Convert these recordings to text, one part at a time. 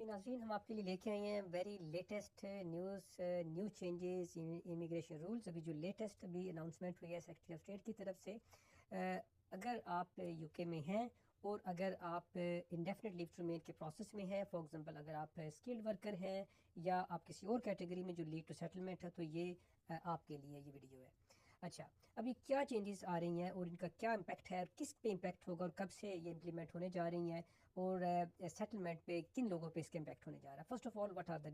ناظرین، ہم آپ کے لیے لے کے آئے ہیں very latest new changes immigration rules. ابھی جو لیٹسٹ ابھی اناؤنسمنٹ ہوئی ہے سیکرٹری آف اسٹیٹ کی طرف سے، اگر آپ یو کے میں ہیں اور اگر آپ انڈیفینٹ لیو ٹو ریمین کے پروسیس میں ہیں، فار ایگزامپل اگر آپ اسکلڈ ورکر ہیں یا آپ کسی اور کیٹیگری میں جو لیو ٹو سیٹلمنٹ ہے، تو یہ آپ کے لیے یہ ویڈیو ہے. اچھا، ابھی کیا چینجز آ رہی ہیں اور ان کا کیا امپیکٹ ہے اور کس پہ امپیکٹ ہوگا اور کب سے یہ امپلیمنٹ ہونے جا رہی ہیں اور سیٹلمنٹ پہ کن لوگوں پہ اس کا امپیکٹ ہونے جا رہا ہے. First of all, what are the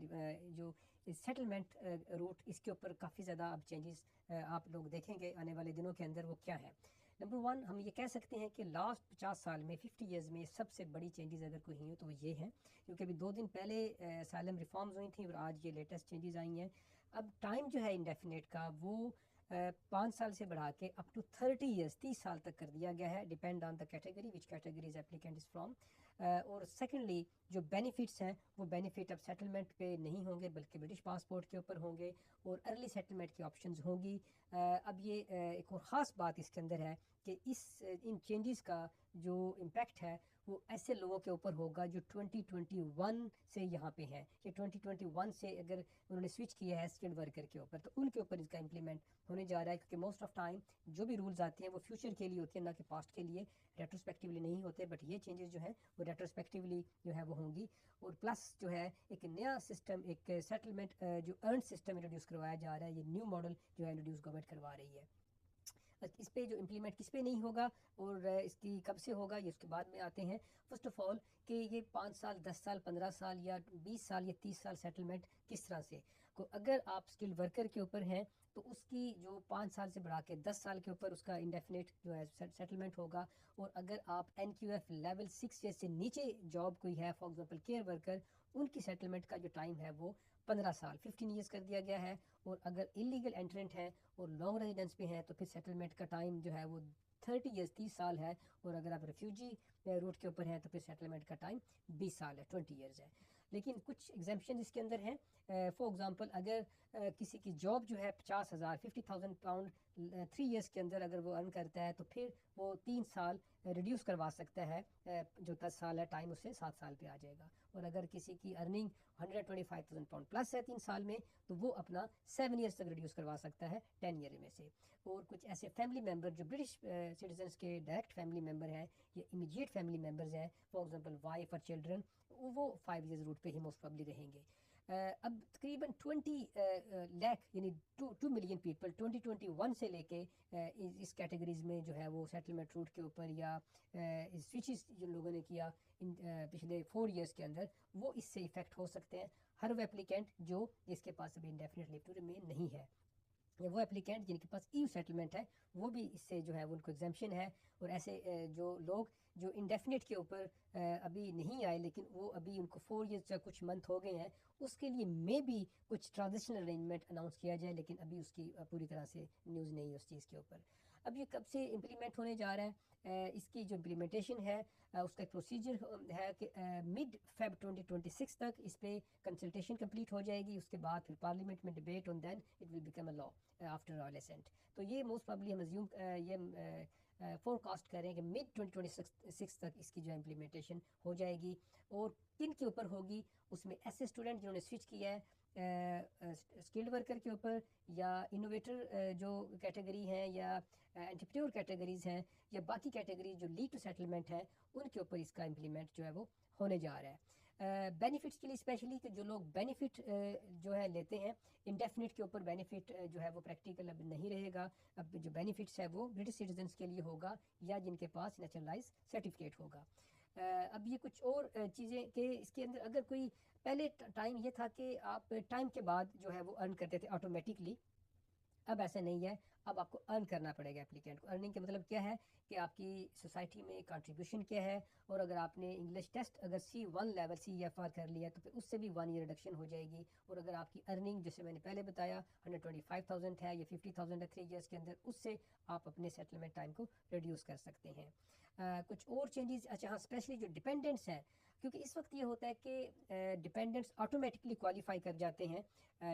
جو سیٹلمنٹ روٹ، اس کے اوپر کافی زیادہ اب چینجز آپ لوگ دیکھیں گے آنے والے دنوں کے اندر. وہ کیا ہے؟ نمبر ون، ہم یہ کہہ سکتے ہیں کہ لاسٹ 50 سال میں 50 ایئرز میں سب سے بڑی چینجز اگر کوئی ہوئی ہیں تو وہ یہ ہیں، کیونکہ ابھی 2 دن پہلے اسائلم ریفارمز ہوئی تھیں اور آج یہ لیٹسٹ چینجز آئی ہیں. اب ٹائم جو ہے انڈیفینیٹ کا وہ 5 سال سے بڑھا کے اپ ٹو 30 ایئرس 30 سال تک کر دیا گیا ہے، depend on the category which categories applicant is from. اور سیکنڈلی جو بینیفٹس ہیں وہ بینیفٹ اب سیٹلمنٹ پہ نہیں ہوں گے بلکہ برٹش پاسپورٹ کے اوپر ہوں گے اور ارلی سیٹلمنٹ کی آپشنز ہوں گی. اب یہ ایک اور خاص بات اس کے اندر ہے کہ ان چینجز کا جو امپیکٹ ہے وہ ایسے لوگوں کے اوپر ہوگا جو 2021 سے یہاں پہ ہیں، کہ 2021 سے اگر انہوں نے سوئچ کیا ہے اسکلڈ ورکر کے اوپر تو ان کے اوپر اس کا امپلیمنٹ ہونے جا رہا ہے. کیونکہ موسٹ آف ٹائم جو بھی رولز آتے ہیں وہ فیوچر کے لیے ہوتے ہیں، نہ کہ پاسٹ کے لیے، ریٹروسپیکٹیولی نہیں ہوتے. بٹ یہ چینجز جو ہیں وہ ریٹروسپیکٹیولی جو ہے وہ ہوں گی. اور پلس جو ہے ایک نیا سسٹم، ایک سیٹلمنٹ جو ارن سسٹم انٹروڈیوس کروایا جا رہا ہے، یہ نیو ماڈل جو ہے انٹروڈیوس گورنمنٹ کروا رہی ہے. اس پہ جو امپلیمنٹ کس پہ نہیں ہوگا اور اس کی کب سے ہوگا، یہ اس کے بعد میں آتے ہیں. فرسٹ آف آل کہ یہ 5 سال 10 سال 15 سال یا 20 سال یا 30 سال سیٹلمنٹ کس طرح سے کو، اگر آپ اسکل ورکر کے اوپر ہیں تو اس کی جو 5 سال سے بڑھا کے 10 سال کے اوپر اس کا انڈیفینٹ جو ہے سیٹلمنٹ ہوگا. اور اگر آپ این کیو ایف لیول 6 سے نیچے جاب کوئی ہے، فار ایگزامپل کیئر ورکر، ان کی سیٹلمنٹ کا جو ٹائم ہے وہ 15 سال 15 ایئرس کر دیا گیا ہے. اور اگر انلیگل انٹرنٹ ہیں اور لانگ ریزیڈنس پہ ہیں تو پھر سیٹلمنٹ کا ٹائم جو ہے وہ 30 ایئرس 30 سال ہے. اور اگر آپ ریفیوجی روٹ کے اوپر ہیں تو پھر سیٹلمنٹ کا ٹائم 20 سال ہے، 20 ایئرز ہے. لیکن کچھ ایگزامپشن اس کے اندر ہیں. فار ایگزامپل اگر کسی کی جاب جو ہے 50,000 50,000 پاؤنڈ 3 ایئرس کے اندر اگر وہ ارن کرتا ہے تو پھر وہ 3 سال ریڈیوس کروا سکتا ہے، جو 10 سال ہے ٹائم اس سے 7 سال پہ آ جائے گا. اور اگر کسی کی ارننگ 125,000 پاؤنڈ پلس ہے 3 سال میں تو وہ اپنا 7 ایئرس تک ریڈیوس کروا سکتا ہے 10 ایئر میں سے. اور کچھ ایسے فیملی ممبر جو برٹش سٹیزنس کے ڈائریکٹ فیملی ممبر ہیں یا امیڈیٹ فیملی ممبرز ہیں، فار ایگزامپل وائف اور چلڈرن، وہ 5 ایئرز روٹ پہ ہی موسٹ پرابلی رہیں گے. اب تقریباً 20 لاکھ یعنی 2 ملین پیپل 2021 سے لے کے اس کیٹیگریز میں جو ہے وہ سیٹلمنٹ روٹ کے اوپر یا سوئچز جن لوگوں نے کیا ان پچھلے 4 ایئرس کے اندر، وہ اس سے افیکٹ ہو سکتے ہیں. ہر وہ اپلیکینٹ جو اس کے پاس ابھی انڈیفینٹ لیو ٹو ریمین نہیں ہے، یا وہ اپلیکینٹ جن کے پاس ایو سیٹلمنٹ ہے، وہ بھی اس سے جو ہے وہ ان کو ایگزمپشن ہے. اور ایسے جو لوگ جو انڈیفینٹ کے اوپر ابھی نہیں آئے لیکن وہ ابھی ان کو 4 ایئرس یا کچھ منتھ ہو گئے ہیں، اس کے لیے میں بھی کچھ ٹرانزیشنل ارینجمنٹ اناؤنس کیا جائے، لیکن ابھی اس کی پوری طرح سے نیوز نہیں ہے اس چیز کے اوپر. اب یہ کب سے امپلیمنٹ ہونے جا رہا ہے؟ اس کی جو امپلیمنٹیشن ہے اس کا ایک پروسیجر ہے کہ مڈ فیب 2026 تک اس پہ کنسلٹیشن کمپلیٹ ہو جائے گی. اس کے بعد پھر پارلیمنٹ میں debate on then it will become a law after all assent. تو یہ موسٹ پرابلی ہم ازیوم یہ فور کاسٹ کریں کہ مڈ 2026 تک اس کی جو امپلیمنٹیشن ہو جائے گی. اور کن کے اوپر ہوگی؟ اس میں ایسے اسٹوڈنٹ جنہوں نے سوئچ کیا ہے اسکلڈ ورکر کے اوپر، یا انوویٹر جو کیٹیگری ہیں، یا انٹرپرینور کیٹیگریز ہیں، یا باقی کیٹیگری جو لیڈ ٹو سیٹلمنٹ ہیں، ان کے اوپر اس کا امپلیمنٹ جو ہے وہ ہونے جا رہا ہے. بینیفٹس کے لیے اسپیشلی کہ جو لوگ بینیفٹ جو ہے لیتے ہیں انڈیفینٹ کے اوپر، بینیفٹ جو ہے وہ پریکٹیکل اب نہیں رہے گا. اب جو بینیفٹس ہے وہ برٹش سٹیزنس کے لیے ہوگا یا جن کے پاس نیچرلائز سرٹیفکیٹ ہوگا. اب یہ کچھ اور چیزیں کہ اس کے اندر اگر کوئی پہلے ٹائم یہ تھا کہ آپ ٹائم کے بعد جو ہے وہ ارن کرتے تھے آٹومیٹکلی، اب ایسا نہیں ہے. اب آپ کو ارن کرنا پڑے گا اپلیکینٹ کو. ارننگ کا مطلب کیا ہے کہ آپ کی سوسائٹی میں کنٹریبیوشن کیا ہے. اور اگر آپ نے انگلش ٹیسٹ اگر C1 لیول CFR کر لیا تو پھر اس سے بھی 1 ایئر ریڈکشن ہو جائے گی. اور اگر آپ کی ارننگ جیسے میں نے پہلے بتایا 125,000 ہے یا 50,000 ہے 3 ایئرس کے اندر، اس سے آپ اپنے سیٹلمنٹ ٹائم کو ریڈیوس کر سکتے ہیں. کچھ اور چینجز، اچھا ہاں، اسپیشلی جو ڈپینڈنٹس ہیں، کیونکہ اس وقت یہ ہوتا ہے کہ ڈپینڈنٹس آٹومیٹکلی کوالیفائی کر جاتے ہیں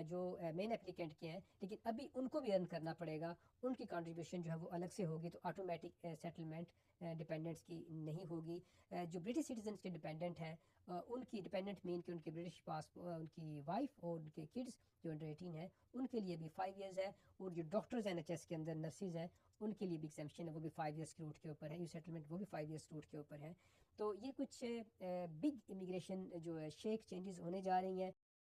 جو مین اپلیکینٹ کے ہیں، لیکن ابھی ان کو بھی ارن کرنا پڑے گا. ان کی کنٹریبیوشن جو ہے وہ الگ سے ہوگی، تو آٹومیٹک سیٹلمنٹ ڈپینڈنٹس کی نہیں ہوگی. جو برٹش سٹیزنس کے ڈپینڈنٹ ہیں ان کی ڈپینڈنٹ مین کہ ان کے برٹش ان کی وائف اور ان کے کڈس جو انڈر 18 ہیں ان کے لیے بھی 5 ایئرز ہے، اور جو ڈاکٹرز این ایچ ایس کے اندر نرسز ہیں ان کے لیے بھی ایگزمپشن ہے، وہ بھی 5 ایئرس کی روٹ کے اوپر ہے، یو سیٹلمنٹ وہ بھی 5 ایئرس روٹ کے اوپر ہے. تو یہ کچھ بگ امیگریشن جو ہے شیک چینجز ہونے جا رہی ہیں.